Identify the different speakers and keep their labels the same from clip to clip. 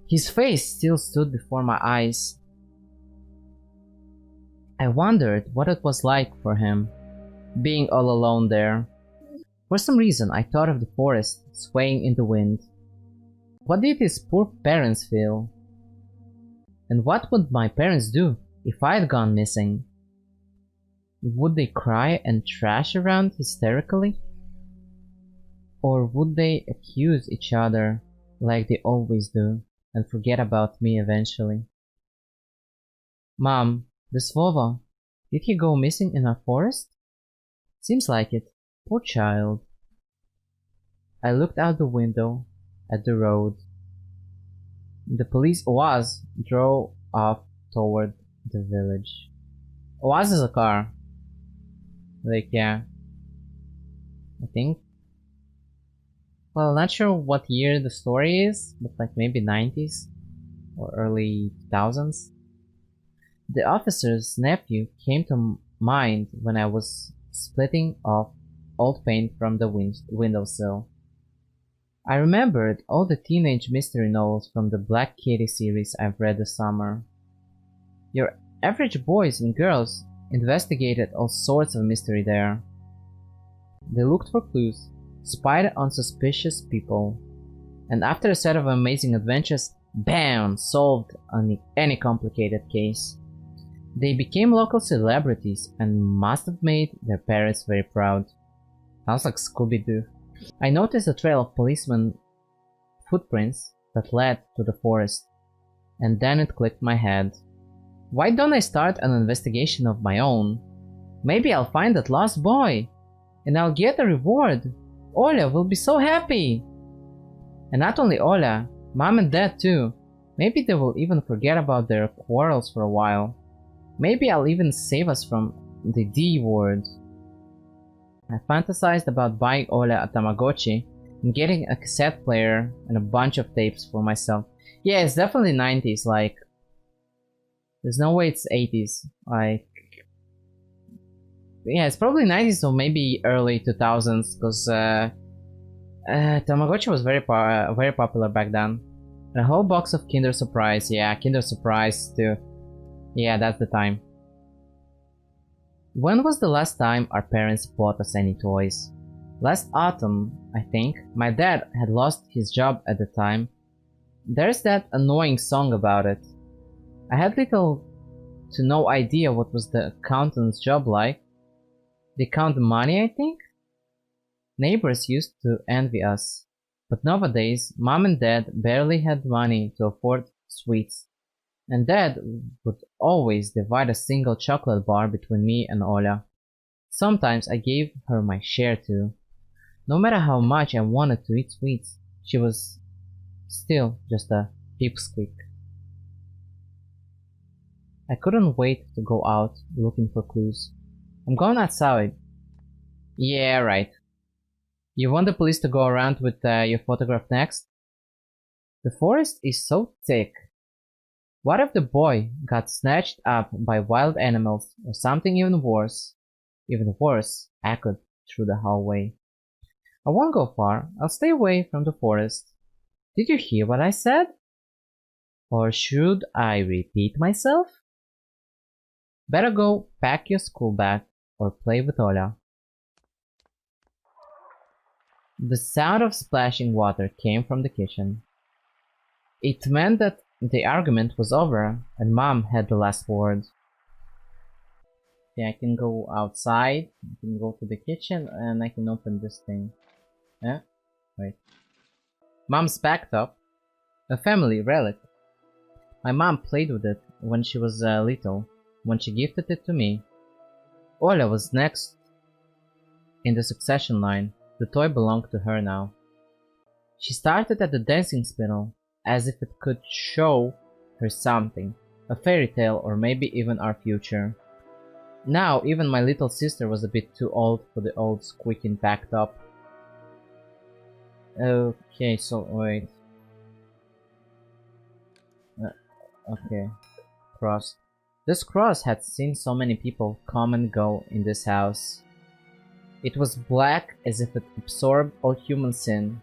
Speaker 1: His face still stood before my eyes. I wondered what it was like for him, being all alone there. For some reason, I thought of the forest swaying in the wind. What did his poor parents feel? And what would my parents do if I had gone missing? Would they cry and thrash around hysterically? Or would they accuse each other like they always do and forget about me eventually? Mom, this Vova, did he go missing in our forest? Seems like it. Poor child. I looked out the window at the road. The police Oaz drove off toward the village. Oaz is a car. Like, yeah. I think. Well, not sure what year the story is, but like maybe 90s or early 2000s. The officer's nephew came to mind when I was splitting off old paint from the windowsill. I remembered all the teenage mystery novels from the Black Kitty series I've read this summer. Your average boys and girls investigated all sorts of mystery there. They looked for clues, spied on suspicious people, and after a set of amazing adventures, bam! Solved any complicated case. They became local celebrities and must have made their parents very proud. Sounds like Scooby-Doo. I noticed a trail of policemen footprints that led to the forest, and then it clicked my head. Why don't I start an investigation of my own? Maybe I'll find that lost boy, and I'll get a reward. Olya will be so happy! And not only Olya, Mom and Dad too. Maybe they will even forget about their quarrels for a while. Maybe I'll even save us from the D word. I fantasized about buying Olya a Tamagotchi and getting a cassette player and a bunch of tapes for myself. Yeah, it's definitely 90s, like... There's no way it's 80s, like... Yeah, it's probably 90s or maybe early 2000s, because Tamagotchi was very popular back then. And a whole box of Kinder Surprise, yeah, Kinder Surprise too. Yeah, that's the time. When was the last time our parents bought us any toys? Last autumn, I think. My dad had lost his job at the time. There's that annoying song about it. I had little to no idea what was the accountant's job like. They count the money, I think? Neighbors used to envy us. But nowadays, Mom and Dad barely had money to afford sweets. And Dad would always divide a single chocolate bar between me and Olya. Sometimes I gave her my share too. No matter how much I wanted to eat sweets, she was still just a pipsqueak. I couldn't wait to go out looking for clues. I'm going outside. Yeah, right. You want the police to go around with your photograph next? The forest is so thick. What if the boy got snatched up by wild animals or something even worse? Even worse, echoed through the hallway. I won't go far. I'll stay away from the forest. Did you hear what I said? Or should I repeat myself? Better go pack your school bag or play with Olya. The sound of splashing water came from the kitchen. It meant that the argument was over and Mom had the last word. Yeah, I can go outside, I can go to the kitchen, and I can open this thing. Yeah? Wait. Mom's backed-up. A family relic. My mom played with it when she was little, when she gifted it to me. Olya was next in the succession line. The toy belonged to her now. She started at the dancing spindle, as if it could show her something, a fairy tale or maybe even our future. Now even my little sister was a bit too old for the old squeaking backed up. Okay, so wait. Okay, cross. This cross had seen so many people come and go in this house. It was black as if it absorbed all human sin.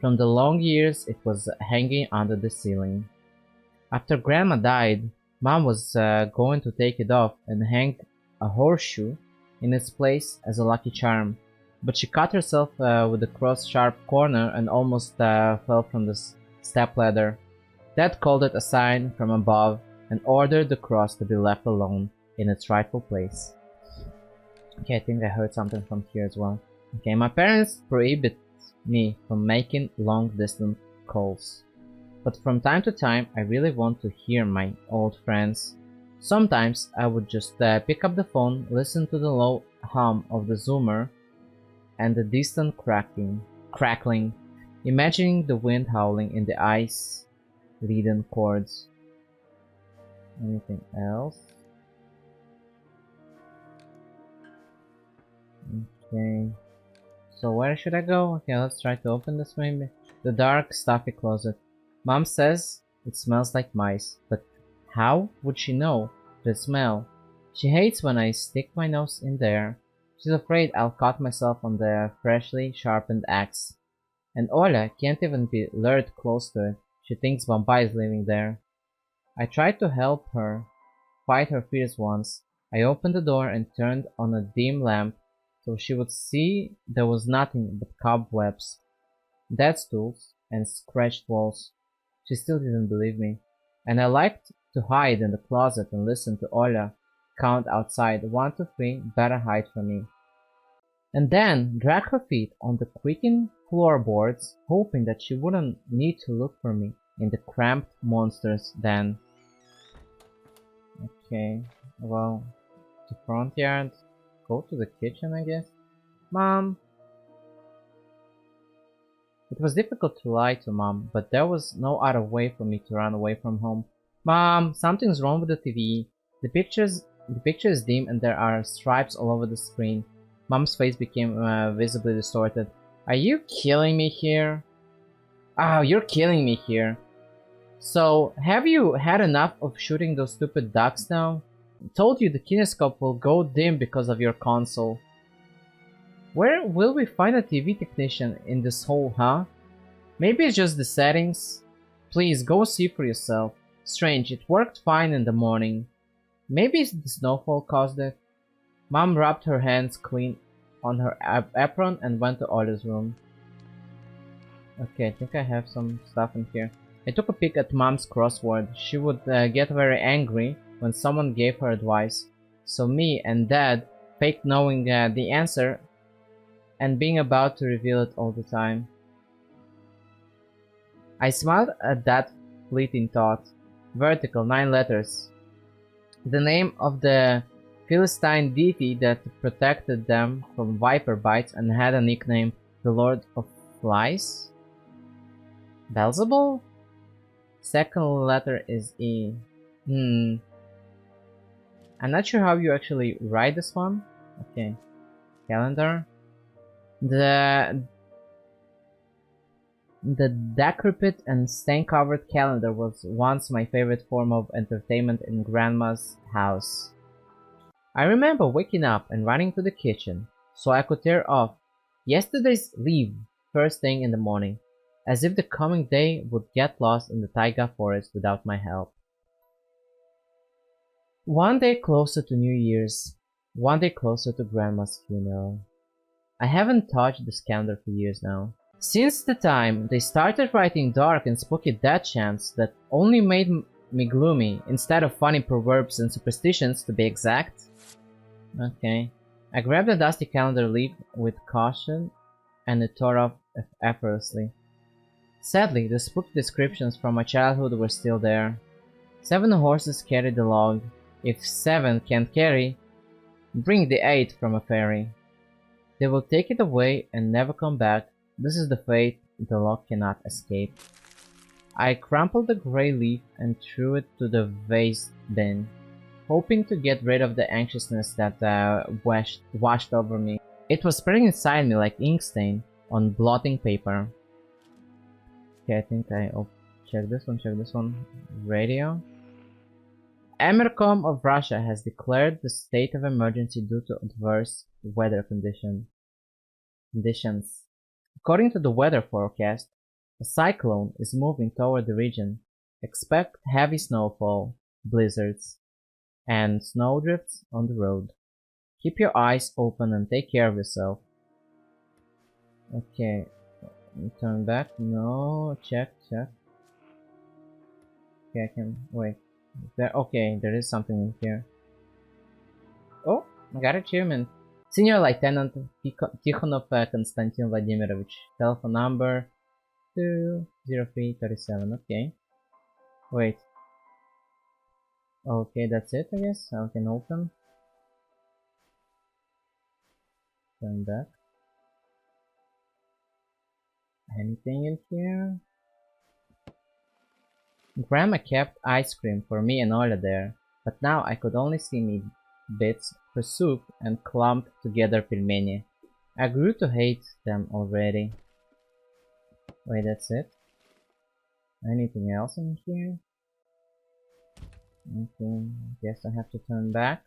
Speaker 1: From the long years it was hanging under the ceiling. After Grandma died, Mom was going to take it off and hang a horseshoe in its place as a lucky charm, but she cut herself with a cross-sharp corner and almost fell from the stepladder. Dad called it a sign from above and ordered the cross to be left alone in its rightful place. Okay, I think I heard something from here as well. Okay, my parents prohibit me from making long-distance calls, but from time to time I really want to hear my old friends. Sometimes I would just pick up the phone, listen to the low hum of the zoomer and the distant crackling, imagining the wind howling in the ice-leaden chords. Anything else? Okay. So where should I go? Okay, let's try to open this maybe. The dark, stuffy closet. Mom says it smells like mice, but how would she know the smell? She hates when I stick my nose in there. She's afraid I'll cut myself on the freshly sharpened axe. And Olya can't even be lured close to it. She thinks Vampire is living there. I tried to help her fight her fears once. I opened the door and turned on a dim lamp so she would see there was nothing but cobwebs, dead stools, and scratched walls. She still didn't believe me, and I liked to hide in the closet and listen to Olya count outside 1, 2, 3, better hide from me. And then drag her feet on the creaking floorboards, hoping that she wouldn't need to look for me in the cramped monster's den. Okay, well, the front yard. Go to the kitchen, I guess. Mom! It was difficult to lie to Mom, but there was no other way for me to run away from home. Mom, something's wrong with the TV. The picture is dim and there are stripes all over the screen. Mom's face became visibly distorted. Are you killing me here? Oh, you're killing me here. So, have you had enough of shooting those stupid ducks now? I told you the kinescope will go dim because of your console. Where will we find a TV technician in this hole, huh? Maybe it's just the settings? Please, go see for yourself. Strange, it worked fine in the morning. Maybe the snowfall caused it? Mom rubbed her hands clean on her apron and went to Olya's room. Okay, I think I have some stuff in here. I took a peek at Mom's crossword. She would get very angry when someone gave her advice. So me and Dad faked knowing the answer and being about to reveal it all the time. I smiled at that fleeting thought. Vertical, 9 letters. The name of the Philistine deity that protected them from viper bites and had a nickname, the Lord of Flies? Beelzebul? Second letter is E. I'm not sure how you actually write this one. Okay. Calendar. The decrepit and stain-covered calendar was once my favorite form of entertainment in Grandma's house. I remember waking up and running to the kitchen so I could tear off yesterday's leaf first thing in the morning, as if the coming day would get lost in the taiga forest without my help. One day closer to New Year's, one day closer to Grandma's funeral. I haven't touched this calendar for years now. Since the time they started writing dark and spooky death chants that only made me gloomy instead of funny proverbs and superstitions to be exact. Okay. I grabbed the dusty calendar leaf with caution and it tore off effortlessly. Sadly, the spooky descriptions from my childhood were still there. 7 horses carried the log. If 7 can't carry, bring the 8 from a ferry. They will take it away and never come back. This is the fate the log cannot escape. I crumpled the grey leaf and threw it to the waste bin, hoping to get rid of the anxiousness that washed over me. It was spreading inside me like ink stain on blotting paper. Okay, I think check this one. Radio. Emercom of Russia has declared the state of emergency due to adverse weather conditions. According to the weather forecast, A cyclone is moving toward the region. Expect heavy snowfall, blizzards, and snowdrifts on the road. Keep your eyes open and take care of yourself. Okay, turn back. No, check. Okay, I can wait. Okay, there is something in here. Oh, I got achievement. Senior Lieutenant Tikhonov Konstantin Vladimirovich. Telephone number 20337. Okay. Wait. Okay, that's it, I guess. I can open. Turn back. Anything in here? Grandma kept ice cream for me and Olya there, but now I could only see meat bits for soup and clumped together pelmeni. I grew to hate them already. Wait, that's it? Anything else in here? Okay, guess I have to turn back.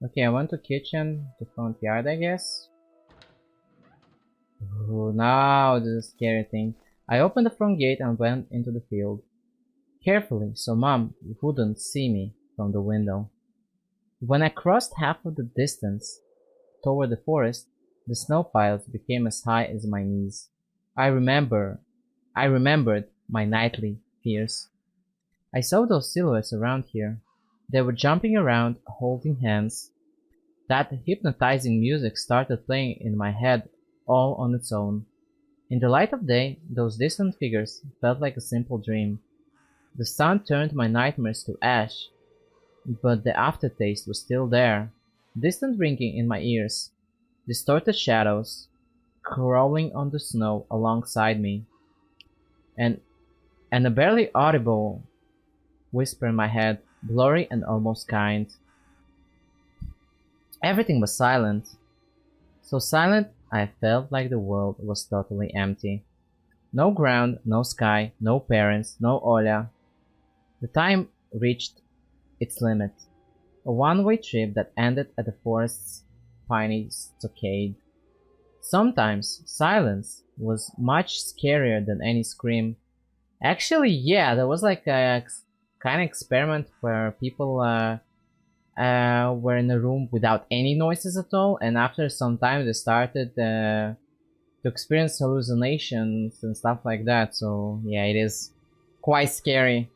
Speaker 1: Okay, I went to kitchen, to front yard, I guess. Ooh, now this is a scary thing. I opened the front gate and went into the field. Carefully, so Mom wouldn't see me from the window. When I crossed half of the distance toward the forest, the snow piles became as high as my knees. I remembered my nightly fears. I saw those silhouettes around here. They were jumping around, holding hands. That hypnotizing music started playing in my head all on its own. In the light of day, those distant figures felt like a simple dream. The sun turned my nightmares to ash, but the aftertaste was still there. Distant ringing in my ears, distorted shadows crawling on the snow alongside me, and a barely audible whisper in my head, blurry and almost kind. Everything was silent. So silent I felt like the world was totally empty. No ground, no sky, no parents, no Olya. The time reached its limit. A one-way trip that ended at the forest's piney stockade. Sometimes silence was much scarier than any scream. Actually, yeah, there was like a kind of experiment where people were in a room without any noises at all, and after some time they started to experience hallucinations and stuff like that. So yeah, it is quite scary.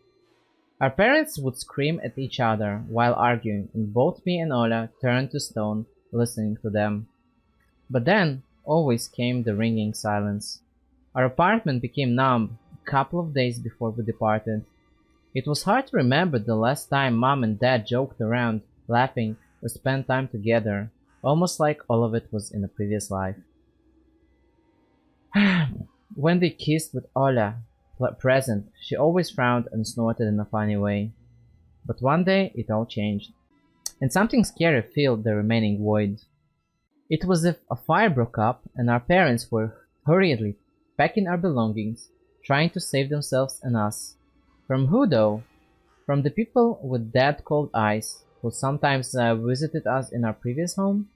Speaker 1: Our parents would scream at each other while arguing, and both me and Olya turned to stone listening to them. But then always came the ringing silence. Our apartment became numb a couple of days before we departed. It was hard to remember the last time Mom and Dad joked around, laughing, or spent time together, almost like all of it was in a previous life. When they kissed with Olya present, she always frowned and snorted in a funny way. But one day it all changed, and something scary filled the remaining void. It was as if a fire broke up and our parents were hurriedly packing our belongings, trying to save themselves and us. From who though? From the people with dead cold eyes who sometimes visited us in our previous home?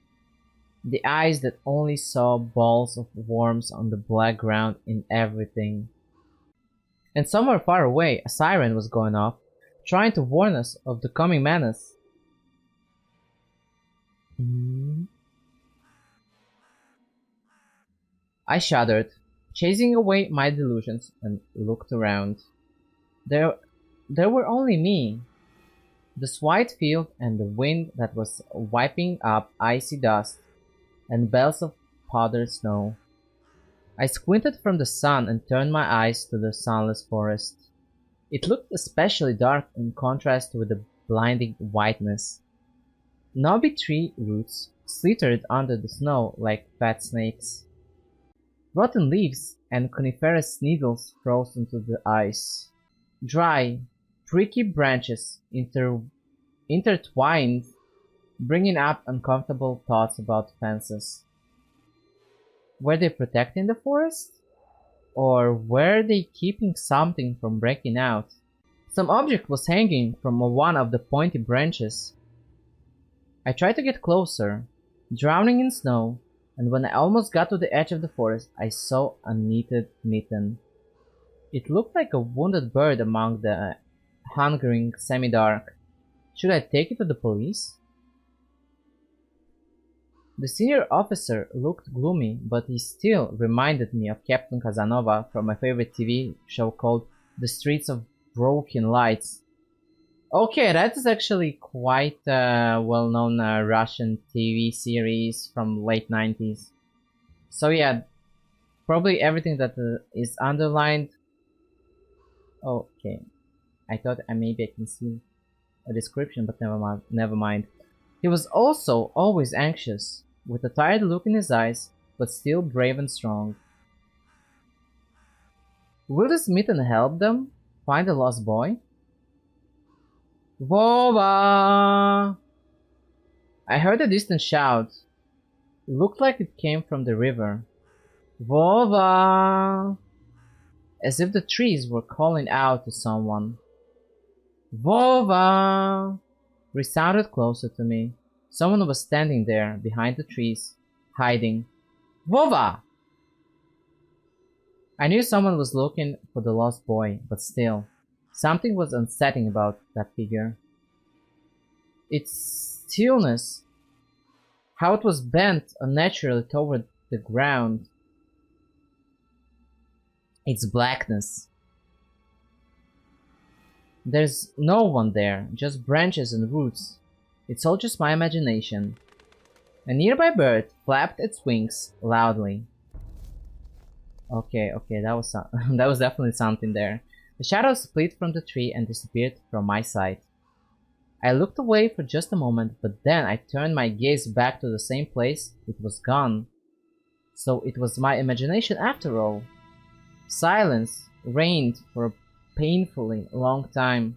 Speaker 1: The eyes that only saw balls of worms on the black ground in everything. And somewhere far away, a siren was going off, trying to warn us of the coming menace. I shuddered, chasing away my delusions, and looked around. There were only me, this white field and the wind that was wiping up icy dust, and belts of powdered snow. I squinted from the sun and turned my eyes to the sunless forest. It looked especially dark in contrast with the blinding whiteness. Knobby tree roots slithered under the snow like fat snakes. Rotten leaves and coniferous needles froze into the ice. Dry, pricky branches intertwined, bringing up uncomfortable thoughts about fences. Were they protecting the forest? Or were they keeping something from breaking out? Some object was hanging from one of the pointy branches. I tried to get closer, drowning in snow, and when I almost got to the edge of the forest, I saw a knitted mitten. It looked like a wounded bird among the hungering semi-dark. Should I take it to the police? The senior officer looked gloomy, but he still reminded me of Captain Casanova from my favorite TV show called The Streets of Broken Lights. Okay, that is actually quite a well-known Russian TV series from late 90s. So yeah, probably everything that is underlined. Okay, I thought maybe I can see a description, but never mind. He was also always anxious, with a tired look in his eyes, but still brave and strong. Will this mitten help them find the lost boy? Vova! I heard a distant shout. It looked like it came from the river. Vova! As if the trees were calling out to someone. Vova! Resounded closer to me. Someone was standing there, behind the trees, hiding. Vova! I knew someone was looking for the lost boy, but still, something was unsettling about that figure. Its stillness, how it was bent unnaturally toward the ground, its blackness. There's no one there, just branches and roots. It's all just my imagination. A nearby bird flapped its wings loudly. Okay, that was that was definitely something there. The shadow split from the tree and disappeared from my sight. I looked away for just a moment, but then I turned my gaze back to the same place. It was gone. So it was my imagination after all. Silence reigned for a painfully long time.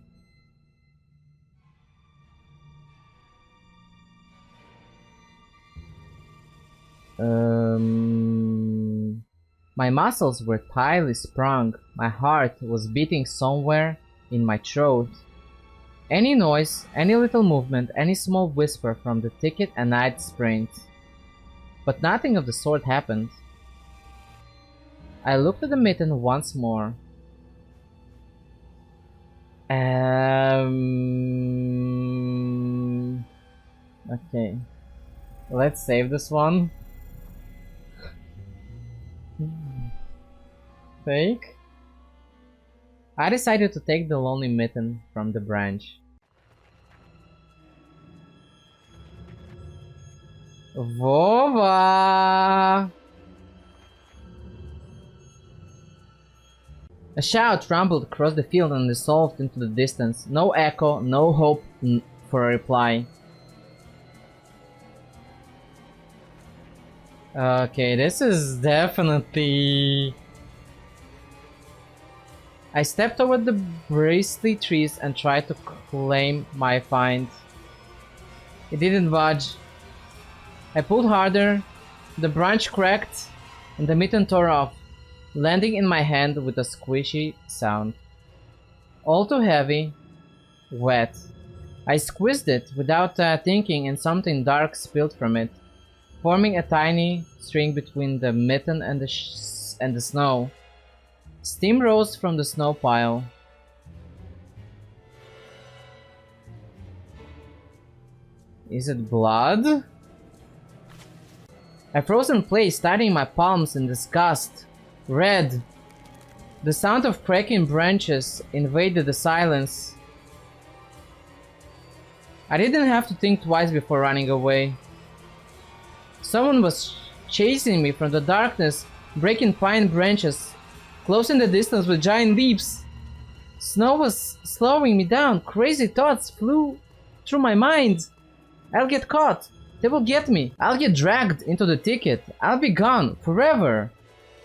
Speaker 1: My muscles were tightly sprung. My heart was beating somewhere in my throat. Any noise, any little movement, any small whisper from the thicket and I'd sprint. But nothing of the sort happened. I looked at the mitten once more. Okay. Let's save this one. Fake. I decided to take the lonely mitten from the branch. Vova! A shout rumbled across the field and dissolved into the distance. No echo, no hope for a reply. Okay, this is definitely... I stepped over the bristly trees and tried to claim my find. It didn't budge. I pulled harder, the branch cracked, and the mitten tore off, landing in my hand with a squishy sound. All too heavy, wet. I squeezed it without thinking and something dark spilled from it, forming a tiny string between the mitten and the snow. Steam rose from the snow pile. Is it blood? I froze in place, tightening my palms in disgust. Red. The sound of cracking branches invaded the silence. I didn't have to think twice before running away. Someone was chasing me from the darkness, breaking pine branches, closing the distance with giant leaps. Snow was slowing me down. Crazy thoughts flew through my mind. I'll get caught. They will get me. I'll get dragged into the thicket. I'll be gone forever.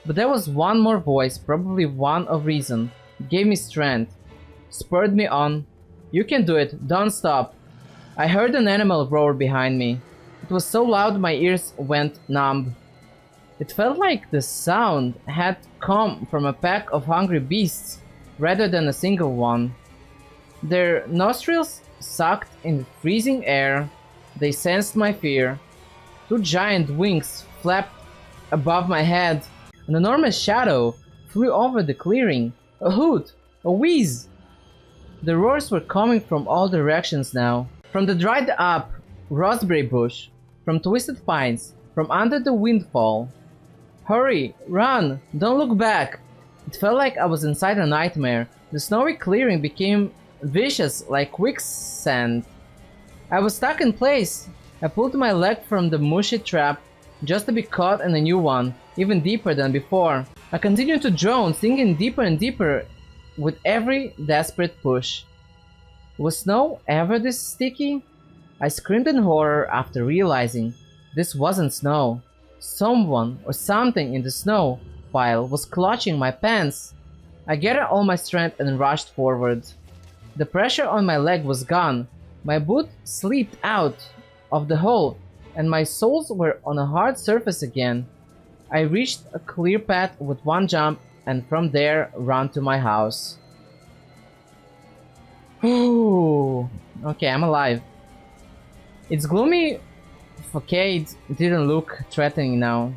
Speaker 1: But there was one more voice, probably one of reason. It gave me strength, spurred me on. You can do it. Don't stop. I heard an animal roar behind me. It was so loud my ears went numb. It felt like the sound had come from a pack of hungry beasts rather than a single one. Their nostrils sucked in the freezing air. They sensed my fear. Two giant wings flapped above my head. An enormous shadow flew over the clearing. A hoot! A wheeze! The roars were coming from all directions now. From the dried up raspberry bush, from twisted pines, from under the windfall. Hurry! Run! Don't look back! It felt like I was inside a nightmare. The snowy clearing became vicious like quicksand. I was stuck in place. I pulled my leg from the mushy trap just to be caught in a new one, even deeper than before. I continued to drone, sinking deeper and deeper with every desperate push. Was snow ever this sticky? I screamed in horror after realizing this wasn't snow. Someone or something in the snow pile was clutching my pants. I gathered all my strength and rushed forward. The pressure on my leg was gone. My boot slipped out of the hole and my soles were on a hard surface again. I reached a clear path with one jump and from there ran to my house. Ooh, okay, I'm alive. Its gloomy facade didn't look threatening now.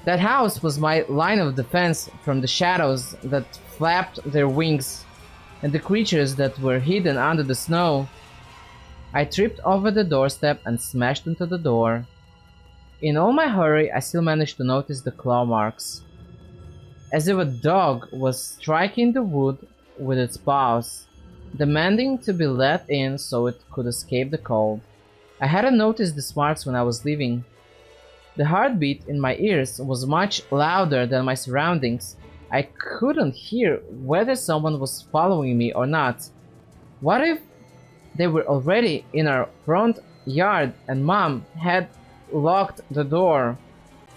Speaker 1: That house was my line of defense from the shadows that flapped their wings and the creatures that were hidden under the snow. I tripped over the doorstep and smashed into the door. In all my hurry, I still managed to notice the claw marks, as if a dog was striking the wood with its paws, demanding to be let in so it could escape the cold. I hadn't noticed these marks when I was leaving. The heartbeat in my ears was much louder than my surroundings. I couldn't hear whether someone was following me or not. What if they were already in our front yard and Mom had locked the door?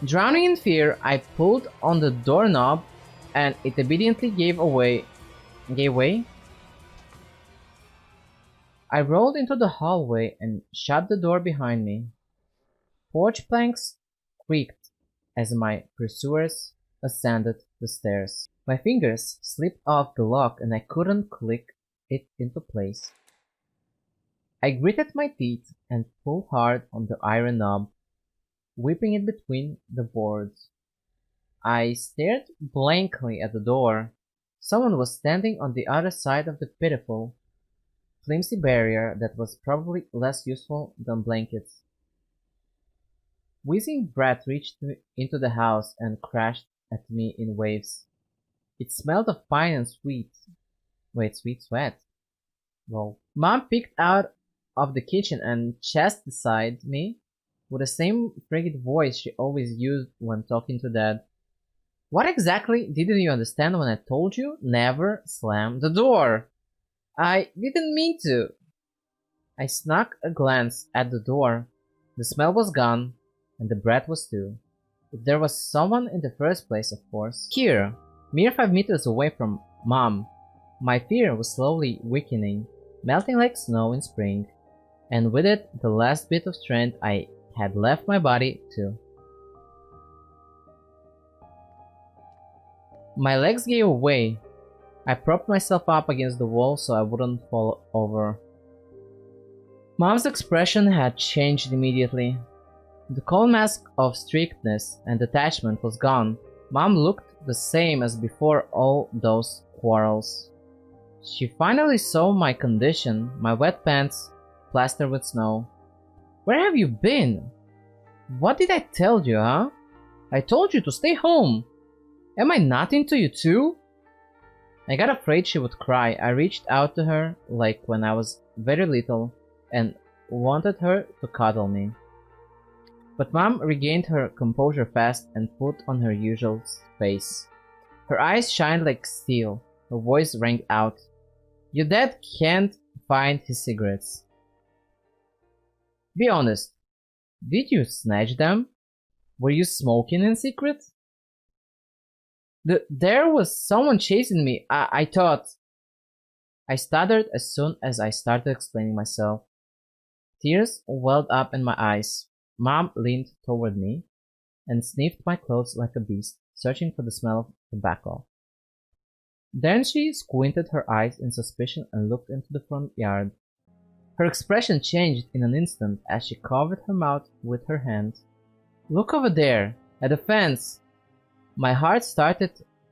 Speaker 1: Drowning in fear, I pulled on the doorknob and it obediently gave way? I rolled into the hallway and shut the door behind me. Porch planks creaked as my pursuers ascended the stairs. My fingers slipped off the lock and I couldn't click it into place. I gritted my teeth and pulled hard on the iron knob, whipping it between the boards. I stared blankly at the door. Someone was standing on the other side of the pitiful, flimsy barrier that was probably less useful than blankets. Wheezing breath reached into the house and crashed at me in waves. It smelled of pine and sweet sweat. Well, Mom peeked out of the kitchen and chest beside me with the same frigid voice she always used when talking to Dad. What exactly didn't you understand when I told you never slam the door? I didn't mean to. I snuck a glance at the door. The smell was gone, and the breath was too. If there was someone in the first place, of course. Here, mere 5 meters away from Mom, my fear was slowly weakening, melting like snow in spring, and with it the last bit of strength I had left my body too. My legs gave way. I propped myself up against the wall so I wouldn't fall over. Mom's expression had changed immediately. The cold mask of strictness and detachment was gone. Mom looked the same as before all those quarrels. She finally saw my condition, my wet pants plastered with snow. Where have you been? What did I tell you, huh? I told you to stay home. Am I nothing to you too? I got afraid she would cry. I reached out to her like when I was very little and wanted her to cuddle me. But Mom regained her composure fast and put on her usual face. Her eyes shined like steel. Her voice rang out. Your dad can't find his cigarettes. Be honest. Did you snatch them? Were you smoking in secret? There was someone chasing me, I thought. I stuttered as soon as I started explaining myself. Tears welled up in my eyes. Mom leaned toward me and sniffed my clothes like a beast, searching for the smell of tobacco. Then she squinted her eyes in suspicion and looked into the front yard. Her expression changed in an instant as she covered her mouth with her hand. Look over there, at the fence! My heart started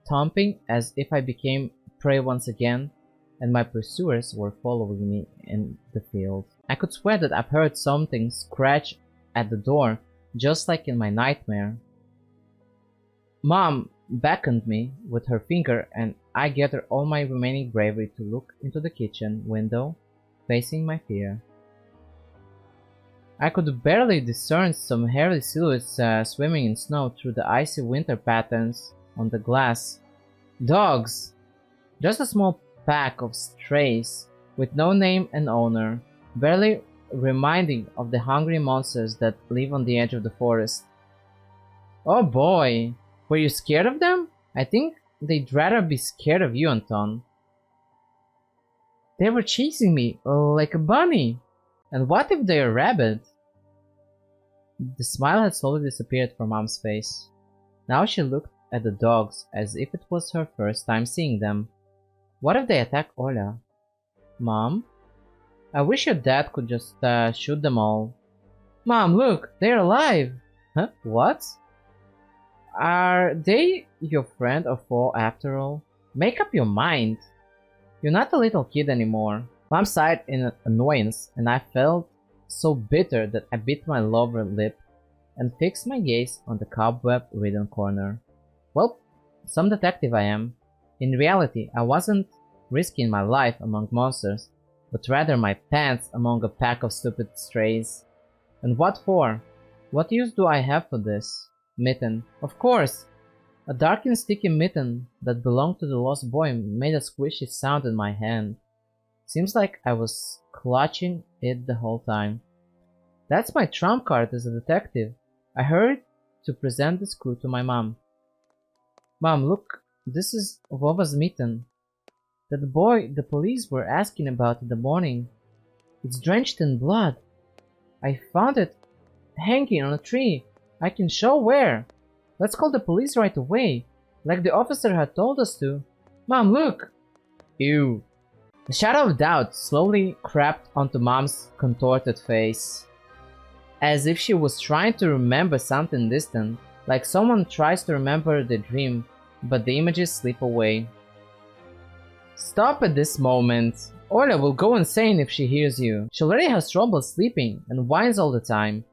Speaker 1: thumping as if I became prey once again, and my pursuers were following me in the field. I could swear that I've heard something scratch at the door, just like in my nightmare. Mom beckoned me with her finger, and I gathered all my remaining bravery to look into the kitchen window, facing my fear. I could barely discern some hairy silhouettes swimming in snow through the icy winter patterns on the glass. Dogs! Just a small pack of strays, with no name and owner, barely reminding of the hungry monsters that live on the edge of the forest. Oh boy! Were you scared of them? I think they'd rather be scared of you, Anton. They were chasing me, like a bunny. And what if they're a rabbit? The smile had slowly disappeared from Mom's face. Now she looked at the dogs as if it was her first time seeing them. What if they attack Olya? Mom? I wish your dad could just shoot them all. Mom, look! They're alive! Huh? What? Are they your friend or foe after all? Make up your mind! You're not a little kid anymore. Mom sighed in annoyance, and I felt so bitter that I bit my lower lip and fixed my gaze on the cobweb-ridden corner. Well, some detective I am. In reality, I wasn't risking my life among monsters, but rather my pants among a pack of stupid strays. And what for? What use do I have for this? Mitten. Of course! A dark and sticky mitten that belonged to the lost boy made a squishy sound in my hand. Seems like I was clutching it the whole time. That's my trump card as a detective. I hurried to present this clue to my mom. Mom, look, this is Vova's mitten. That boy the police were asking about in the morning. It's drenched in blood. I found it hanging on a tree. I can show where. Let's call the police right away, like the officer had told us to. Mom, look! Ew. The shadow of doubt slowly crept onto Mom's contorted face, as if she was trying to remember something distant, like someone tries to remember the dream, but the images slip away. Stop at this moment. Olya will go insane if she hears you. She already has trouble sleeping and whines all the time.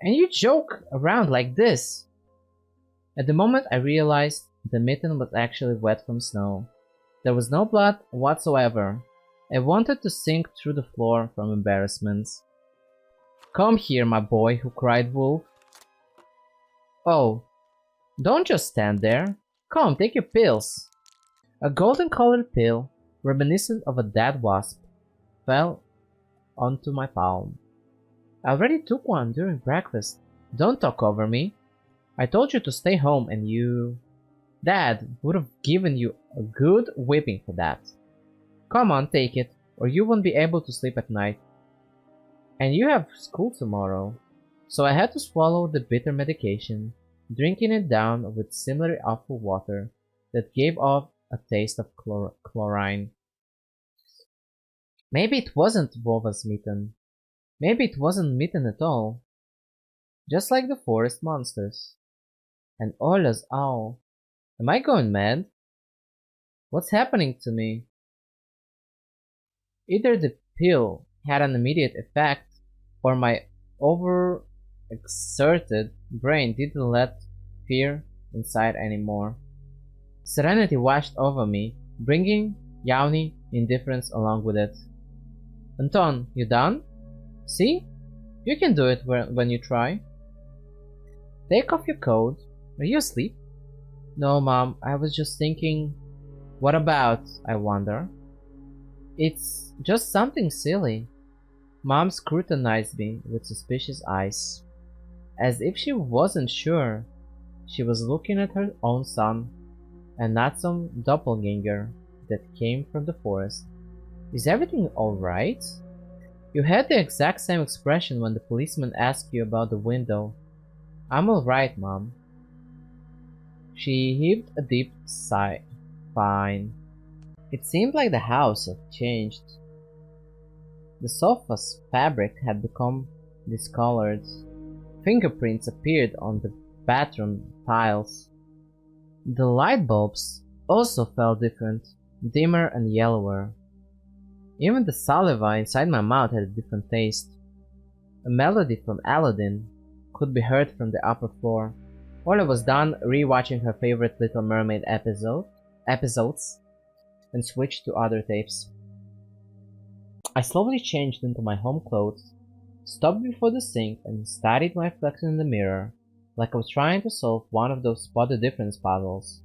Speaker 1: And you joke around like this. At the moment I realized the mitten was actually wet from snow. There was no blood whatsoever. I wanted to sink through the floor from embarrassment. Come here, my boy, who cried Wolf. Oh, don't just stand there. Come, take your pills. A golden-colored pill, reminiscent of a dead wasp, fell onto my palm. I already took one during breakfast. Don't talk over me. I told you to stay home and you... Dad would have given you a good whipping for that. Come on, take it, or you won't be able to sleep at night. And you have school tomorrow. So I had to swallow the bitter medication, drinking it down with similarly awful water that gave off a taste of chlorine. Maybe it wasn't Vova's mitten. Maybe it wasn't mitten at all. Just like the forest monsters. And Olya's owl. Am I going mad? What's happening to me? Either the pill had an immediate effect, or my overexerted brain didn't let fear inside anymore. Serenity washed over me, bringing yawny indifference along with it. Anton, you done? See? You can do it when you try. Take off your coat. Are you asleep? No, Mom, I was just thinking... What about, I wonder? It's just something silly. Mom scrutinized me with suspicious eyes, as if she wasn't sure. She was looking at her own son, and not some doppelganger that came from the forest. Is everything alright? You had the exact same expression when the policeman asked you about the window. I'm alright, Mom. She heaved a deep sigh. Fine. It seemed like the house had changed. The sofa's fabric had become discolored, Fingerprints appeared on the bathroom tiles. The light bulbs also felt different, dimmer and yellower. Even the saliva inside my mouth had a different taste. A melody from Aladdin could be heard from the upper floor. Olya was done rewatching her favorite Little Mermaid episodes and switched to other tapes. I slowly changed into my home clothes, stopped before the sink and studied my reflection in the mirror, like I was trying to solve one of those spot the difference puzzles.